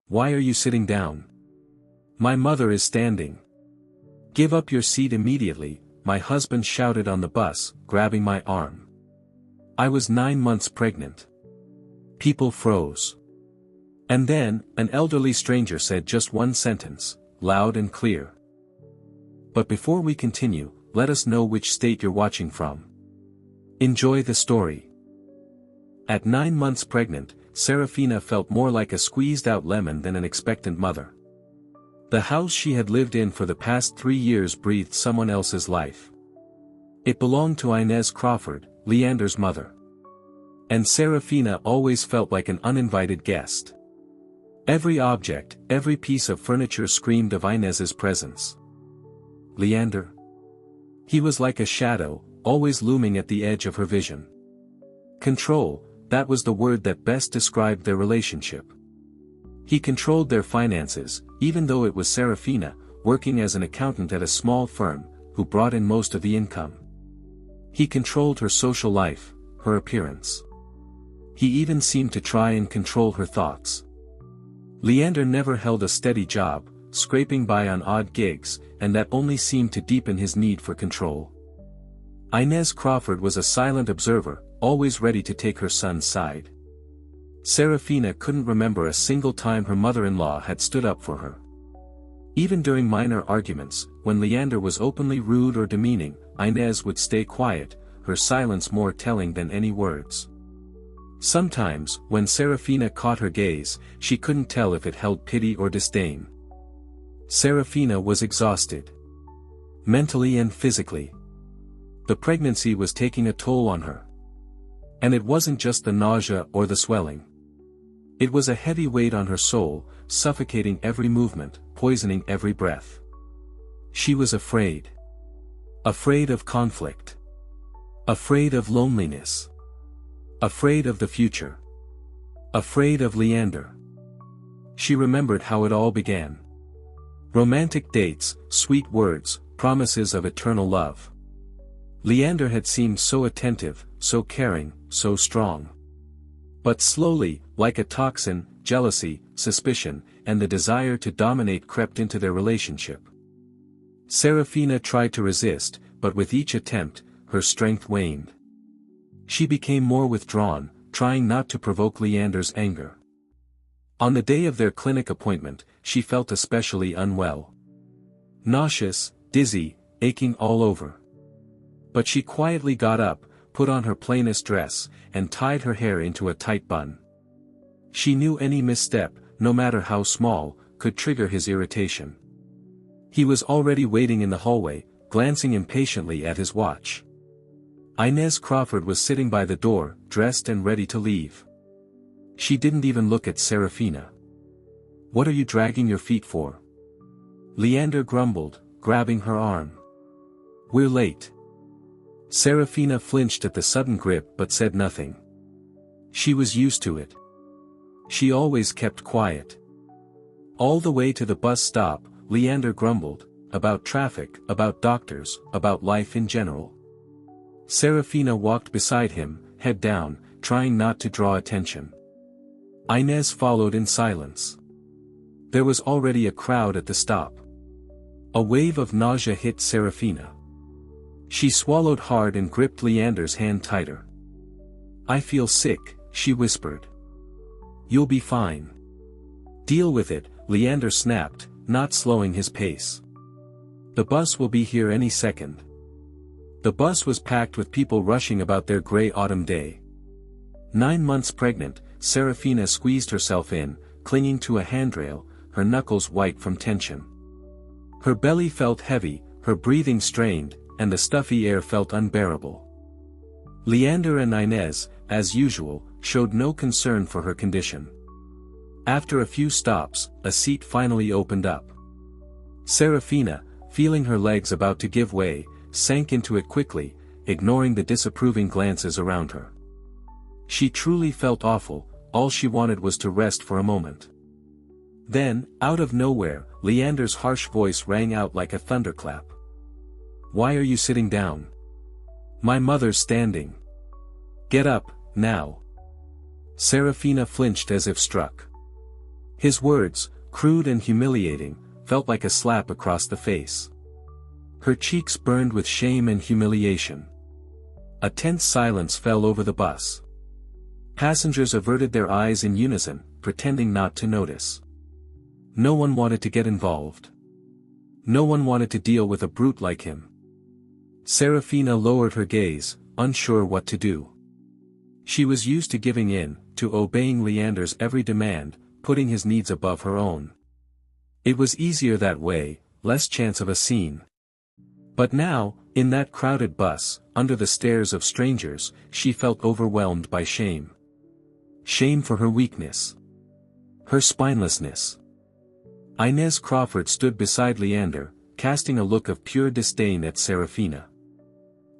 Why are you sitting down? My mother is standing. Give up your seat immediately, my husband shouted on the bus, grabbing my arm. I was 9 months pregnant. People froze. And then, an elderly stranger said just one sentence, loud and clear. But before we continue, let us know which state you're watching from. Enjoy the story. At 9 months pregnant, Serafina felt more like a squeezed-out lemon than an expectant mother. The house she had lived in for the past 3 years breathed someone else's life. It belonged to Inez Crawford, Leander's mother. And Serafina always felt like an uninvited guest. Every object, every piece of furniture screamed of Inez's presence. Leander. He was like a shadow, always looming at the edge of her vision. Control, that was the word that best described their relationship. He controlled their finances, even though it was Serafina, working as an accountant at a small firm, who brought in most of the income. He controlled her social life, her appearance. He even seemed to try and control her thoughts. Leander never held a steady job, scraping by on odd gigs, and that only seemed to deepen his need for control. Inez Crawford was a silent observer, always ready to take her son's side. Serafina couldn't remember a single time her mother-in-law had stood up for her. Even during minor arguments, when Leander was openly rude or demeaning, Inez would stay quiet, her silence more telling than any words. Sometimes, when Serafina caught her gaze, she couldn't tell if it held pity or disdain. Serafina was exhausted. Mentally and physically. The pregnancy was taking a toll on her. And it wasn't just the nausea or the swelling. It was a heavy weight on her soul, suffocating every movement, poisoning every breath. She was afraid. Afraid of conflict. Afraid of loneliness. Afraid of the future. Afraid of Leander. She remembered how it all began. Romantic dates, sweet words, promises of eternal love. Leander had seemed so attentive, so caring, so strong. But slowly, like a toxin, jealousy, suspicion, and the desire to dominate crept into their relationship. Serafina tried to resist, but with each attempt, her strength waned. She became more withdrawn, trying not to provoke Leander's anger. On the day of their clinic appointment, she felt especially unwell. Nauseous, dizzy, aching all over. But she quietly got up, put on her plainest dress, and tied her hair into a tight bun. She knew any misstep, no matter how small, could trigger his irritation. He was already waiting in the hallway, glancing impatiently at his watch. Inez Crawford was sitting by the door, dressed and ready to leave. She didn't even look at Serafina. "What are you dragging your feet for?" Leander grumbled, grabbing her arm. "We're late." Serafina flinched at the sudden grip but said nothing. She was used to it. She always kept quiet. All the way to the bus stop, Leander grumbled, about traffic, about doctors, about life in general. Serafina walked beside him, head down, trying not to draw attention. Inez followed in silence. There was already a crowd at the stop. A wave of nausea hit Serafina. She swallowed hard and gripped Leander's hand tighter. "I feel sick," she whispered. "You'll be fine." "Deal with it," Leander snapped, not slowing his pace. "The bus will be here any second." The bus was packed with people rushing about their gray autumn day. 9 months pregnant, Serafina squeezed herself in, clinging to a handrail, her knuckles white from tension. Her belly felt heavy, her breathing strained, and the stuffy air felt unbearable. Leander and Inez, as usual, showed no concern for her condition. After a few stops, a seat finally opened up. Serafina, feeling her legs about to give way, sank into it quickly, ignoring the disapproving glances around her. She truly felt awful, all she wanted was to rest for a moment. Then, out of nowhere, Leander's harsh voice rang out like a thunderclap. "Why are you sitting down? My mother's standing. Get up, now." Serafina flinched as if struck. His words, crude and humiliating, felt like a slap across the face. Her cheeks burned with shame and humiliation. A tense silence fell over the bus. Passengers averted their eyes in unison, pretending not to notice. No one wanted to get involved. No one wanted to deal with a brute like him. Serafina lowered her gaze, unsure what to do. She was used to giving in, to obeying Leander's every demand, putting his needs above her own. It was easier that way, less chance of a scene. But now, in that crowded bus, under the stares of strangers, she felt overwhelmed by shame. Shame for her weakness. Her spinelessness. Inez Crawford stood beside Leander, casting a look of pure disdain at Serafina.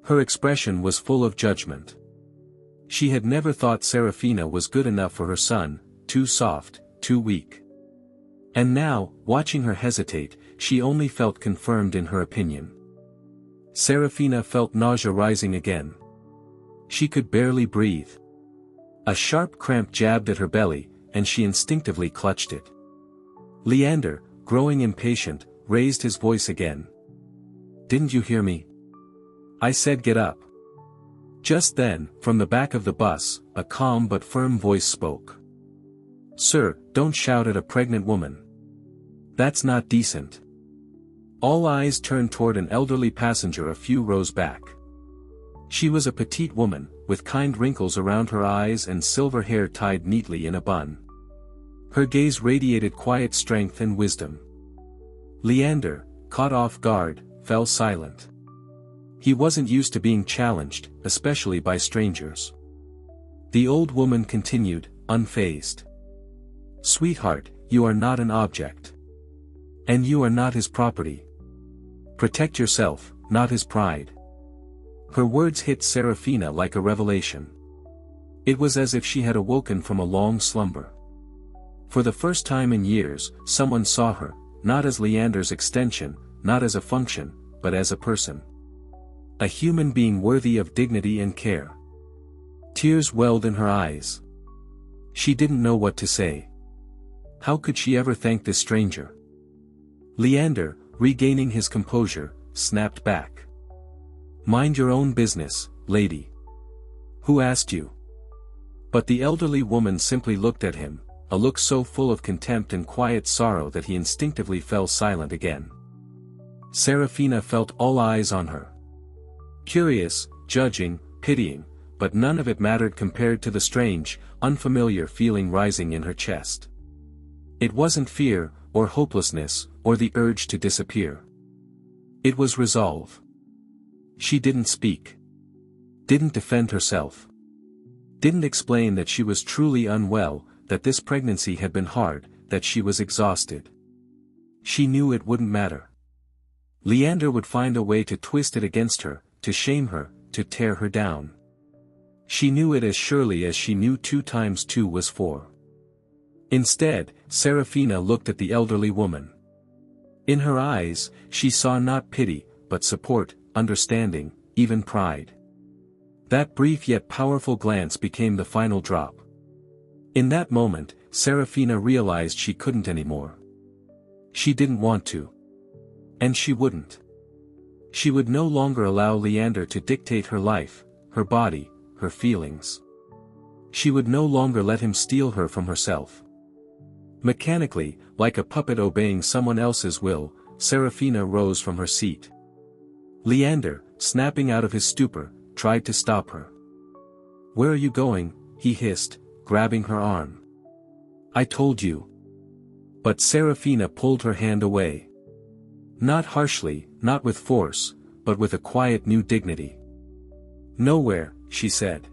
Her expression was full of judgment. She had never thought Serafina was good enough for her son, too soft, too weak. And now, watching her hesitate, she only felt confirmed in her opinion. Serafina felt nausea rising again. She could barely breathe. A sharp cramp jabbed at her belly, and she instinctively clutched it. Leander, growing impatient, raised his voice again. "Didn't you hear me? I said get up." Just then, from the back of the bus, a calm but firm voice spoke. "Sir, don't shout at a pregnant woman. That's not decent." All eyes turned toward an elderly passenger a few rows back. She was a petite woman, with kind wrinkles around her eyes and silver hair tied neatly in a bun. Her gaze radiated quiet strength and wisdom. Leander, caught off guard, fell silent. He wasn't used to being challenged, especially by strangers. The old woman continued, unfazed. "Sweetheart, you are not an object. And you are not his property. Protect yourself, not his pride." Her words hit Serafina like a revelation. It was as if she had awoken from a long slumber. For the first time in years, someone saw her, not as Leander's extension, not as a function, but as a person. A human being worthy of dignity and care. Tears welled in her eyes. She didn't know what to say. How could she ever thank this stranger? Leander, regaining his composure, snapped back. "Mind your own business, lady. Who asked you?" But the elderly woman simply looked at him, a look so full of contempt and quiet sorrow that he instinctively fell silent again. Serafina felt all eyes on her. Curious, judging, pitying, but none of it mattered compared to the strange, unfamiliar feeling rising in her chest. It wasn't fear, or hopelessness, or the urge to disappear. It was resolve. She didn't speak. Didn't defend herself. Didn't explain that she was truly unwell, that this pregnancy had been hard, that she was exhausted. She knew it wouldn't matter. Leander would find a way to twist it against her, to shame her, to tear her down. She knew it as surely as she knew 2 times 2 was 4. Instead, Serafina looked at the elderly woman. In her eyes, she saw not pity, but support, understanding, even pride. That brief yet powerful glance became the final drop. In that moment, Serafina realized she couldn't anymore. She didn't want to. And she wouldn't. She would no longer allow Leander to dictate her life, her body, her feelings. She would no longer let him steal her from herself. Mechanically, like a puppet obeying someone else's will, Serafina rose from her seat. Leander, snapping out of his stupor, tried to stop her. "Where are you going?" he hissed, grabbing her arm. "I told you." But Serafina pulled her hand away. Not harshly, not with force, but with a quiet new dignity. "Nowhere," she said.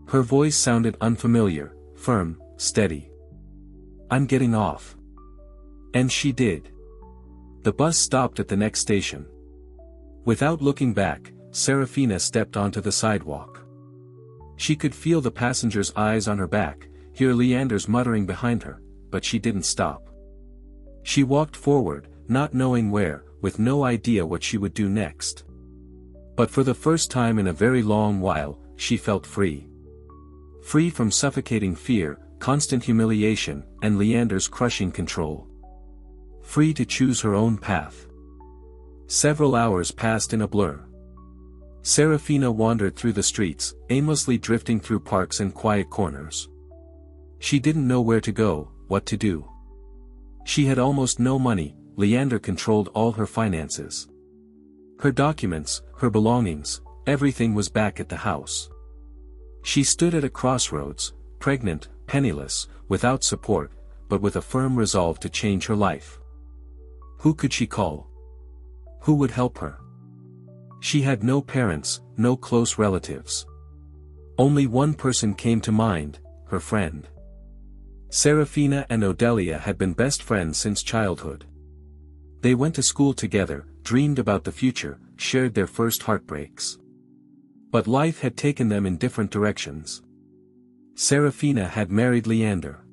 Her voice sounded unfamiliar, firm, steady. "I'm getting off." And she did. The bus stopped at the next station. Without looking back, Serafina stepped onto the sidewalk. She could feel the passengers' eyes on her back, hear Leander's muttering behind her, but she didn't stop. She walked forward, not knowing where, with no idea what she would do next. But for the first time in a very long while, she felt free. Free from suffocating fear, constant humiliation, and Leander's crushing control. Free to choose her own path. Several hours passed in a blur. Serafina wandered through the streets, aimlessly drifting through parks and quiet corners. She didn't know where to go, what to do. She had almost no money. Leander controlled all her finances. Her documents, her belongings, everything was back at the house. She stood at a crossroads, pregnant, penniless, without support, but with a firm resolve to change her life. Who could she call? Who would help her? She had no parents, no close relatives. Only one person came to mind, her friend. Serafina and Odelia had been best friends since childhood. They went to school together, dreamed about the future, shared their first heartbreaks. But life had taken them in different directions. Serafina had married Leander.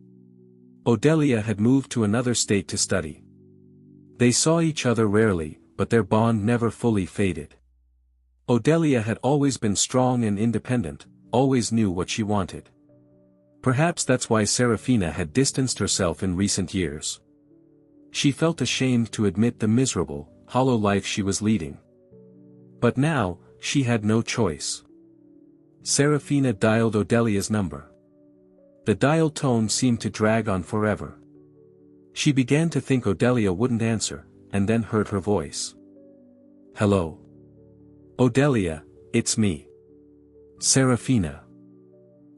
Odelia had moved to another state to study. They saw each other rarely, but their bond never fully faded. Odelia had always been strong and independent, always knew what she wanted. Perhaps that's why Serafina had distanced herself in recent years. She felt ashamed to admit the miserable, hollow life she was leading. But now, she had no choice. Serafina dialed Odelia's number. The dial tone seemed to drag on forever. She began to think Odelia wouldn't answer, and then heard her voice. "Hello. Odelia, it's me. Serafina."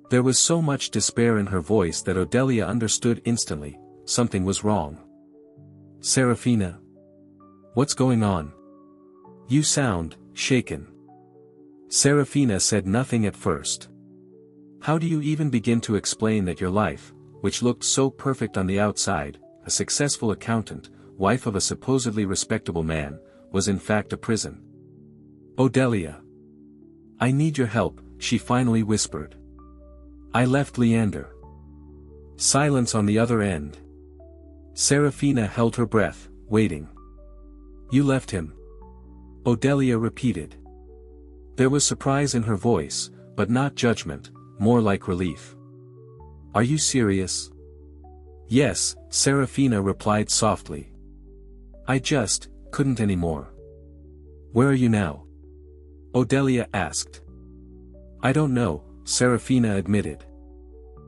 There was so much despair in her voice that Odelia understood instantly, something was wrong. "Serafina? What's going on? You sound shaken." Serafina said nothing at first. How do you even begin to explain that your life, which looked so perfect on the outside, a successful accountant, wife of a supposedly respectable man, was in fact a prison? "Odelia. I need your help," she finally whispered. "I left Leander." Silence on the other end. Serafina held her breath, waiting. "You left him?" Odelia repeated. There was surprise in her voice, but not judgment, more like relief. "Are you serious?" "Yes," Serafina replied softly. "I just couldn't anymore." "Where are you now?" Odelia asked. "I don't know," Serafina admitted.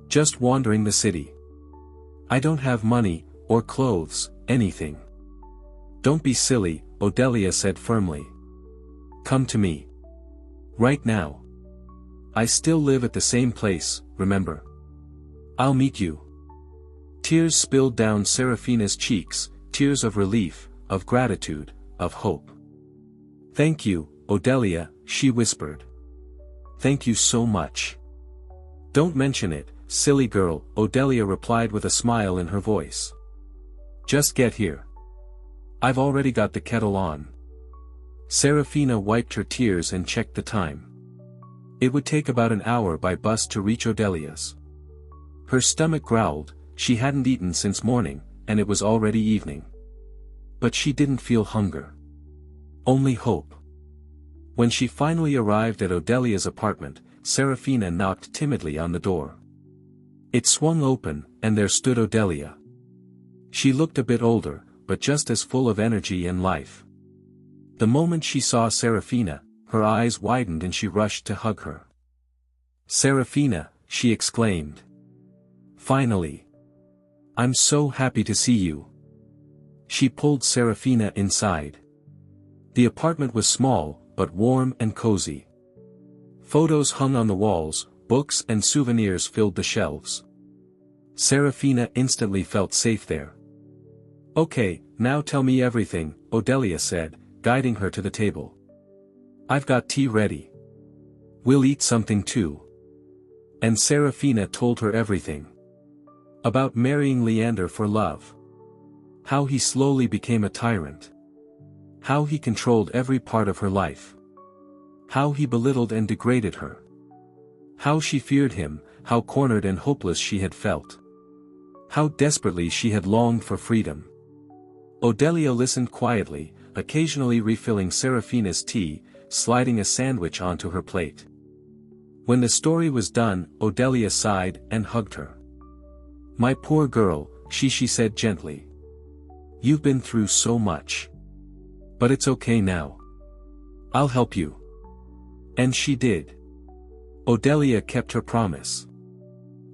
"Just wandering the city. I don't have money, or clothes, anything." "Don't be silly," Odelia said firmly. "Come to me. Right now. I still live at the same place, remember? I'll meet you." Tears spilled down Serafina's cheeks, tears of relief, of gratitude, of hope. "Thank you, Odelia," she whispered. "Thank you so much." "Don't mention it, silly girl," Odelia replied with a smile in her voice. "Just get here. I've already got the kettle on." Serafina wiped her tears and checked the time. It would take about an hour by bus to reach Odelia's. Her stomach growled, she hadn't eaten since morning, and it was already evening. But she didn't feel hunger. Only hope. When she finally arrived at Odelia's apartment, Serafina knocked timidly on the door. It swung open, and there stood Odelia. She looked a bit older, but just as full of energy and life. The moment she saw Serafina, her eyes widened and she rushed to hug her. "Serafina," she exclaimed. "Finally. I'm so happy to see you." She pulled Serafina inside. The apartment was small, but warm and cozy. Photos hung on the walls, books and souvenirs filled the shelves. Serafina instantly felt safe there. "Okay, now tell me everything," Odelia said, guiding her to the table. "I've got tea ready. We'll eat something too." And Serafina told her everything. About marrying Leander for love. How he slowly became a tyrant. How he controlled every part of her life. How he belittled and degraded her. How she feared him, how cornered and hopeless she had felt. How desperately she had longed for freedom. Odelia listened quietly, occasionally refilling Serafina's tea, sliding a sandwich onto her plate. When the story was done, Odelia sighed and hugged her. My poor girl, she said gently. You've been through so much. But it's okay now. I'll help you. And she did. Odelia kept her promise.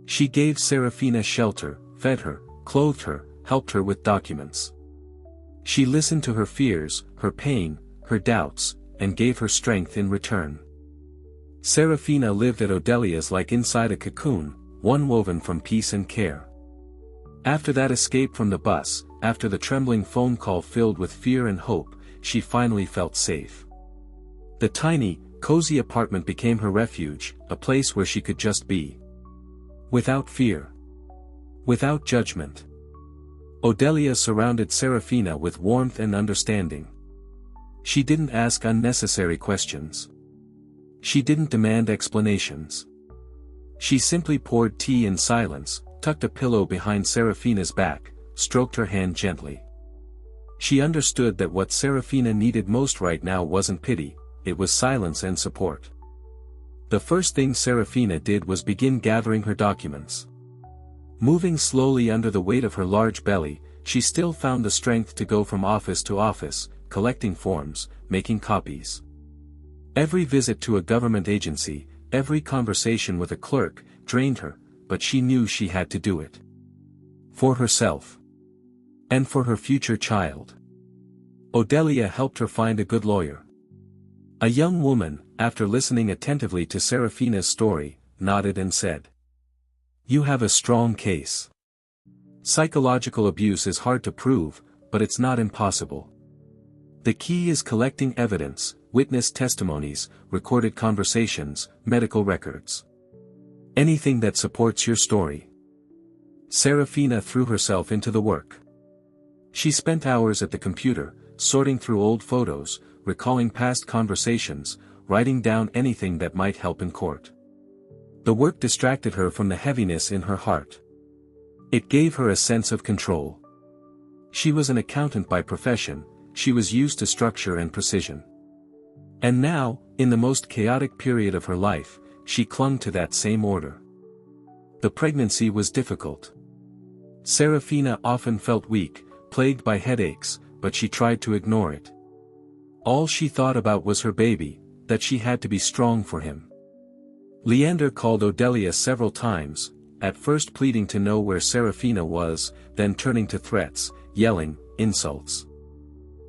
She gave Serafina shelter, fed her, clothed her, helped her with documents. She listened to her fears, her pain, her doubts, and gave her strength in return. Serafina lived at Odelia's like inside a cocoon, one woven from peace and care. After that escape from the bus, after the trembling phone call filled with fear and hope, she finally felt safe. The tiny, cozy apartment became her refuge, a place where she could just be. Without fear. Without judgment. Odelia surrounded Serafina with warmth and understanding. She didn't ask unnecessary questions. She didn't demand explanations. She simply poured tea in silence, tucked a pillow behind Serafina's back, stroked her hand gently. She understood that what Serafina needed most right now wasn't pity, it was silence and support. The first thing Serafina did was begin gathering her documents. Moving slowly under the weight of her large belly, she still found the strength to go from office to office, collecting forms, making copies. Every visit to a government agency, every conversation with a clerk, drained her, but she knew she had to do it. For herself. And for her future child. Odelia helped her find a good lawyer. A young woman, after listening attentively to Serafina's story, nodded and said, "You have a strong case. Psychological abuse is hard to prove, but it's not impossible. The key is collecting evidence, witness testimonies, recorded conversations, medical records. Anything that supports your story." Serafina threw herself into the work. She spent hours at the computer, sorting through old photos, recalling past conversations, writing down anything that might help in court. The work distracted her from the heaviness in her heart. It gave her a sense of control. She was an accountant by profession, she was used to structure and precision. And now, in the most chaotic period of her life, she clung to that same order. The pregnancy was difficult. Serafina often felt weak, plagued by headaches, but she tried to ignore it. All she thought about was her baby, that she had to be strong for him. Leander called Odelia several times, at first pleading to know where Serafina was, then turning to threats, yelling, insults.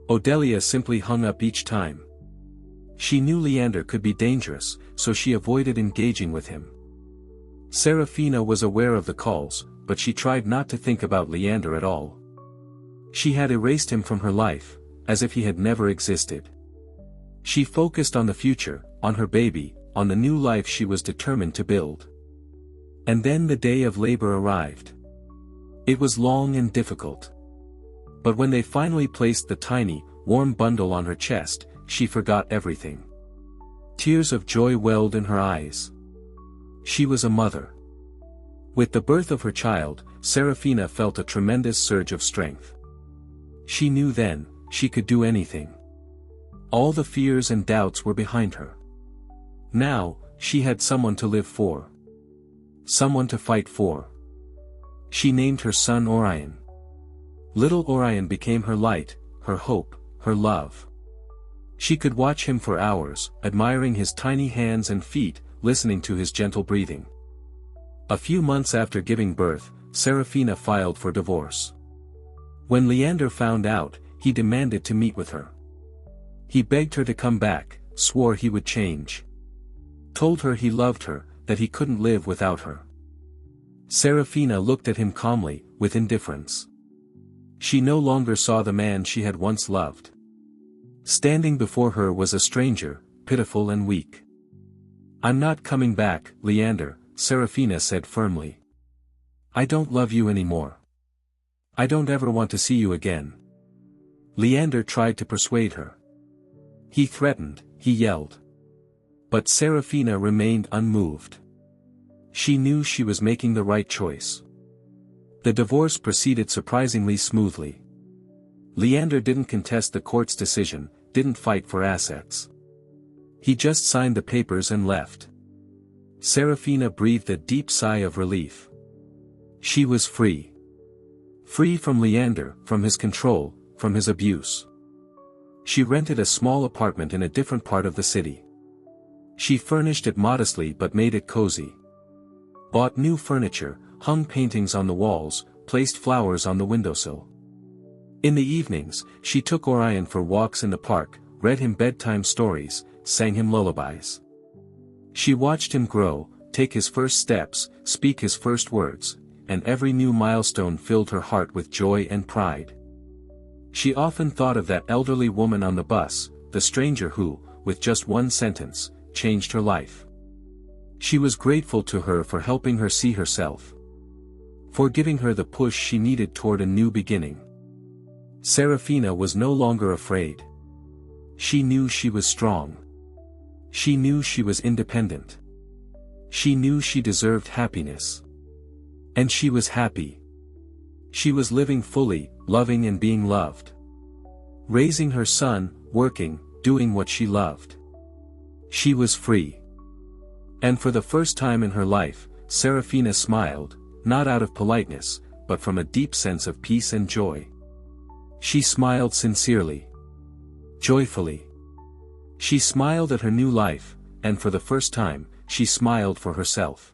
Odelia simply hung up each time. She knew Leander could be dangerous, so she avoided engaging with him. Serafina was aware of the calls, but she tried not to think about Leander at all. She had erased him from her life, as if he had never existed. She focused on the future, on her baby, on the new life she was determined to build. And then the day of labor arrived. It was long and difficult. But when they finally placed the tiny, warm bundle on her chest, she forgot everything. Tears of joy welled in her eyes. She was a mother. With the birth of her child, Serafina felt a tremendous surge of strength. She knew then, she could do anything. All the fears and doubts were behind her. Now, she had someone to live for. Someone to fight for. She named her son Orion. Little Orion became her light, her hope, her love. She could watch him for hours, admiring his tiny hands and feet, listening to his gentle breathing. A few months after giving birth, Serafina filed for divorce. When Leander found out, he demanded to meet with her. He begged her to come back, swore he would change. Told her he loved her, that he couldn't live without her. Serafina looked at him calmly, with indifference. She no longer saw the man she had once loved. Standing before her was a stranger, pitiful and weak. "I'm not coming back, Leander," Serafina said firmly. "I don't love you anymore. I don't ever want to see you again." Leander tried to persuade her. He threatened, he yelled. But Serafina remained unmoved. She knew she was making the right choice. The divorce proceeded surprisingly smoothly. Leander didn't contest the court's decision, didn't fight for assets. He just signed the papers and left. Serafina breathed a deep sigh of relief. She was free. Free from Leander, from his control, from his abuse. She rented a small apartment in a different part of the city. She furnished it modestly but made it cozy. Bought new furniture, hung paintings on the walls, placed flowers on the windowsill. In the evenings, she took Orion for walks in the park, read him bedtime stories, sang him lullabies. She watched him grow, take his first steps, speak his first words, and every new milestone filled her heart with joy and pride. She often thought of that elderly woman on the bus, the stranger who, with just one sentence, changed her life. She was grateful to her for helping her see herself, for giving her the push she needed toward a new beginning. Serafina was no longer afraid. She knew she was strong. She knew she was independent. She knew she deserved happiness. And she was happy. She was living fully, loving and being loved. Raising her son, working, doing what she loved. She was free. And for the first time in her life, Serafina smiled, not out of politeness, but from a deep sense of peace and joy. She smiled sincerely. Joyfully. She smiled at her new life, and for the first time, she smiled for herself.